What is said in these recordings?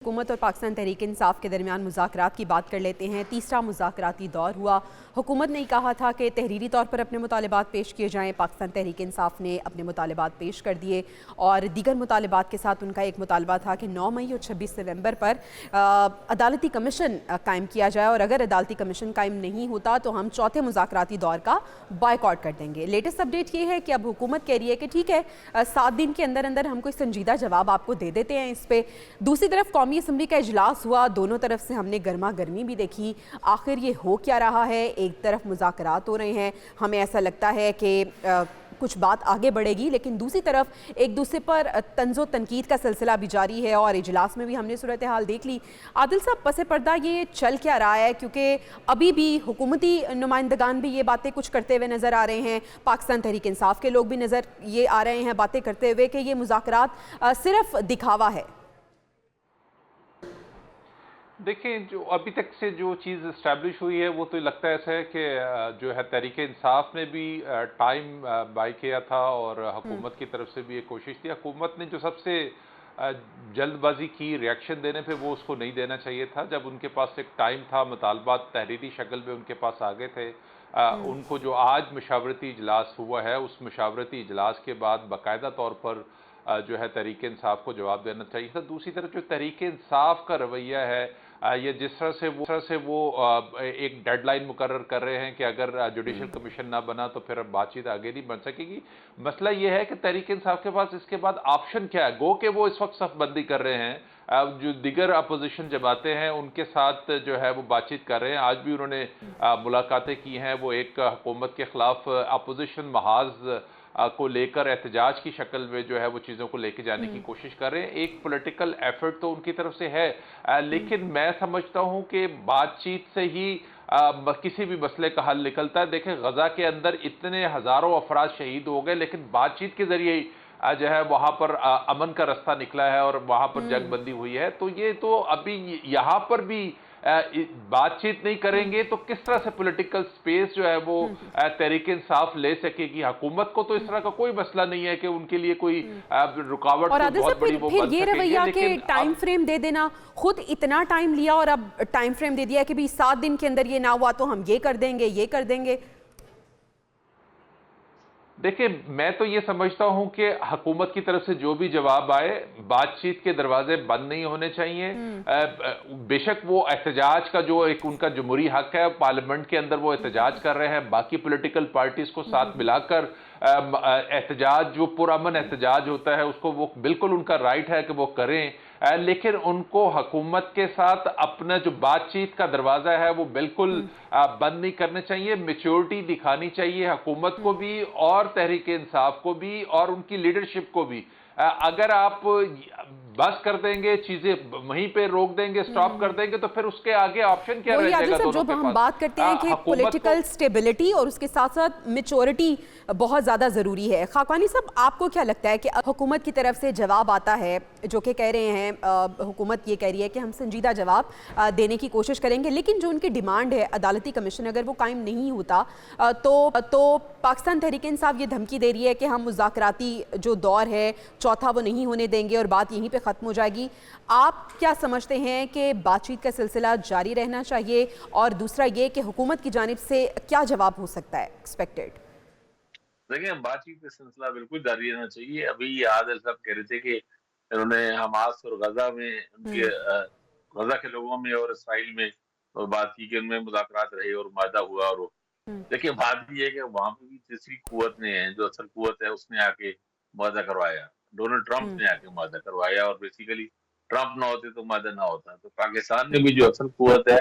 हुकूमत और पाकिस्तान तहरीक इंसाफ के दरमियान मुज़ाकरात की बात कर लेते हैं। तीसरा मुज़ाकराती दौर हुआ। हुकूमत ने कहा था कि तहरीरी तौर पर अपने मुतालबात पेश किए जाएँ। पाकिस्तान तहरीक इंसाफ ने अपने मुतालबात पेश कर दिए और दीगर मुतालबात के साथ उनका एक मुतालबा था कि 9 मई और 26 नवंबर पर अदालती कमीशन कायम किया जाए और अगर अदालती कमीशन कायम नहीं होता तो हम चौथे मुज़ाकराती दौर का बायकॉट कर देंगे। लेटेस्ट अपडेट ये है कि अब हुकूमत कह रही है कि ठीक है, 7 दिन के अंदर अंदर हम कोई संजीदा जवाब आपको दे देते हैं इस पे। दूसरी तरफ कौमी असम्बली का इजलास हुआ, दोनों तरफ से हमने गर्मा गर्मी भी देखी। आखिर ये हो क्या रहा है? एक तरफ मुज़ाकरात हो रहे हैं, हमें ऐसा लगता है कि कुछ बात आगे बढ़ेगी, लेकिन दूसरी तरफ एक दूसरे पर तंज़ो तनकीद का सिलसिला भी जारी है और इजलास में भी हमने सूरत हाल देख ली। आदिल साहब, पसे पर्दा ये चल क्या रहा है? क्योंकि अभी भी हुकूमती नुमाइंदगान भी ये बातें कुछ करते हुए नज़र आ रहे हैं, पाकिस्तान तहरीक इंसाफ के लोग भी नज़र ये आ रहे हैं बातें करते हुए कि ये मुज़ाकरात सिर्फ दिखावा है। देखिए, जो अभी तक से जो चीज़ इस्टेब्लिश हुई है वो तो लगता है ऐसा है कि जो है तहरीक इंसाफ ने भी टाइम बाय किया था और हुकूमत की तरफ से भी एक कोशिश थी। हुकूमत ने जो सबसे जल्दबाजी की रिएक्शन देने पे वो उसको नहीं देना चाहिए था। जब उनके पास एक टाइम था, मुतालबात तहरीरी शक्ल में उनके पास आ गए थे। उनको जो आज मशावरती इजलास हुआ है, उस मशावरती इजलास के बाद बाकायदा तौर पर जो है तहरीक इंसाफ को जवाब देना चाहिए था। दूसरी तरफ जो तहरीक इंसाफ का रवैया है, ये जिस तरह से वो एक डेडलाइन मुकर्रर कर रहे हैं कि अगर जुडिशल कमीशन ना बना तो फिर अब बातचीत आगे नहीं बढ़ सकेगी। मसला ये है कि तहरीक इंसाफ के पास इसके बाद ऑप्शन क्या है? गो के वो इस वक्त सफबंदी कर रहे हैं। जो दिगर अपोजिशन जमातें हैं उनके साथ जो है वो बातचीत कर रहे हैं। आज भी उन्होंने मुलाकातें की हैं। वो एक हुकूमत के खिलाफ अपोजिशन महाज को लेकर एहतजाज की शक्ल में जो है वो चीज़ों को लेके जाने की कोशिश कर रहे हैं। एक पॉलिटिकल एफर्ट तो उनकी तरफ से है, लेकिन मैं समझता हूं कि बातचीत से ही किसी भी मसले का हल निकलता है। देखें, गजा के अंदर इतने हजारों अफराद शहीद हो गए, लेकिन बातचीत के जरिए ही जो है वहां पर अमन का रास्ता निकला है और वहां पर जंगबंदी हुई है। तो ये तो अभी यहां पर भी बातचीत नहीं करेंगे तो किस तरह से पॉलिटिकल स्पेस जो है वो तहरीक इंसाफ ले सकेगी? हुकूमत को तो इस तरह का कोई मसला नहीं है कि उनके लिए कोई रुकावट और तो बहुत बड़ी वो फिर बन ये सकेगी। रवैया के लेकिन टाइम फ्रेम दे देना, खुद इतना टाइम लिया और अब टाइम फ्रेम दे दिया कि भी 7 दिन के अंदर ये ना हुआ तो हम ये कर देंगे, ये कर देंगे। देखिए, मैं तो ये समझता हूं कि हुकूमत की तरफ से जो भी जवाब आए, बातचीत के दरवाजे बंद नहीं होने चाहिए। बेशक वो एहतजाज का जो एक उनका जमहूरी हक है, पार्लियामेंट के अंदर वो एहतजाज कर रहे हैं, बाकी पॉलिटिकल पार्टीज को साथ मिलाकर एहतजाज, जो पुरअमन एहतजाज होता है उसको वो बिल्कुल उनका राइट है कि वो करें। लेकिन उनको हुकूमत के साथ अपना जो बातचीत का दरवाजा है वो बिल्कुल बंद नहीं करना चाहिए। मैच्योरिटी दिखानी चाहिए हुकूमत को भी और तहरीक इंसाफ को भी और उनकी लीडरशिप को भी। अगर आप बस कर देंगे, चीजें वहीं पे रोक देंगे, स्टॉप कर देंगे, तो फिर उसके आगे ऑप्शन क्या रह जाएगा दोनों जो के हम पास? बात करते हैं कि पॉलिटिकल स्टेबिलिटी और उसके साथ साथ मैच्योरिटी बहुत ज़्यादा ज़रूरी है। खाकानी साहब, आपको क्या लगता है कि हुकूमत की तरफ से जवाब आता है जो कि कह रहे हैं, हुकूमत ये कह रही है कि हम संजीदा जवाब देने की कोशिश करेंगे, लेकिन जो उनकी डिमांड है अदालती कमीशन अगर वो कायम नहीं होता तो पाकिस्तान तहरीक इंसाफ ये धमकी दे रही है कि हम मुज़ाकराती जो दौर है चौथा वो नहीं होने देंगे और बात यहीं पे ख़त्म हो जाएगी। आप क्या समझते हैं कि बातचीत का सिलसिला जारी रहना चाहिए? और दूसरा ये कि हुकूमत की जानिब से क्या जवाब हो सकता है एक्सपेक्टेड? देखिए, बातचीत का सिलसिला बिल्कुल जारी रहना चाहिए। अभी आदिल साहब कह रहे थे कि उन्होंने हमास और गजा में उनके गजा के लोगों में और इसराइल में बात की कि उनमें मुज़ाकरात रहे और मादा हुआ। और देखिए, बात ये है कि वहां पे भी तीसरी कुव्वत ने, जो असल कुव्वत है, उसने आके मुआहदा करवाया। डोनाल्ड ट्रंप ने आके मुआहदा करवाया और बेसिकली ट्रंप ना होते तो मुआहदा ना होता। तो पाकिस्तान में भी जो असल कुव्वत है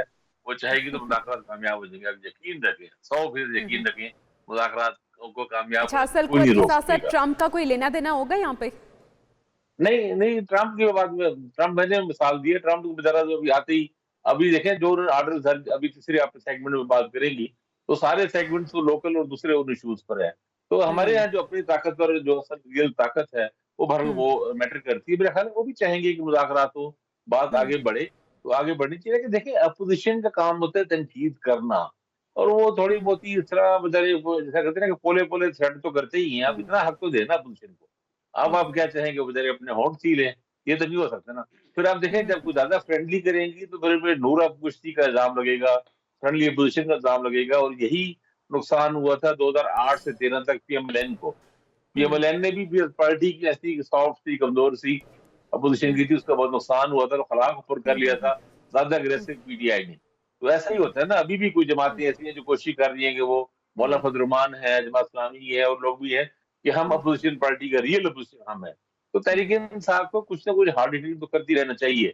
वो चाहेगी तो मुज़ाकरात कामयाब हो जाएंगे। अब यकीन रखें, 100% यकीन रखें, मुज़ाकरात को कामयाब अच्छा, असल कोई नहीं कुव्वत के रोक साथ साथ सकेगा। ट्रंप का कोई लेना देना होगा यहाँ पे? नहीं नहीं, ट्रंप की बात में ट्रंप मैंने मिसाल दी है। ट्रंप को बेचारा जो अभी आते ही, अभी देखें जो ऑर्डर, अभी तीसरे आप सेगमेंट में बात करेंगी तो सारे सेगमेंट तो लोकल और दूसरे उन इश्यूज पर है। तो हमारे यहाँ जो अपनी ताकत पर जो असल रियल ताकत है वो मैटर करती है। मेरा ख्याल है वो भी चाहेंगे कि मुज़ाकरात हो, बात आगे बढ़े। तो आगे बढ़नी चाहिए। लेकिन देखिए, अपोजिशन का काम होता है तनकीद करना, और वो थोड़ी बहुत ही इस तरह बेचारे जैसा कहते हैं ना कि पोले पोले थ्रेड तो करते ही हैं। अब इतना हक तो देना अपोजिशन को। अब आप क्या चाहेंगे, वो बेचारे अपने होंठ सी लें ये तो नहीं हो सकता ना। फिर आप देखें जब कुछ ज्यादा फ्रेंडली करेंगी तो फिर नूर कुश्ती का इल्जाम लगेगा, फ्रेंडली अपोजिशन का इल्जाम लगेगा, और यही नुकसान हुआ था 2008 से 13 तक पीएमएलएन को। पीएमएलएन ने भी पार्टी की ऐसी सॉफ्ट सी, कमजोर सी अपोजिशन की थी, उसका बहुत नुकसान हुआ था, तो खला ऊपर कर लिया था ज्यादा अग्रेसिव पीटीआई ने। तो ऐसा ही होता है ना, अभी भी कोई जमातें ऐसी हैं जो कोशिश कर रही हैं कि वो मौलाना फजल रहमान है, जमात इस्लामी है और लोग भी हैं कि हम अपोजिशन पार्टी का रियल अपोजिशन हम है। तो तहरीक इंसाफ को कुछ ना कुछ हार्ड हिटिंग तो करती रहना चाहिए।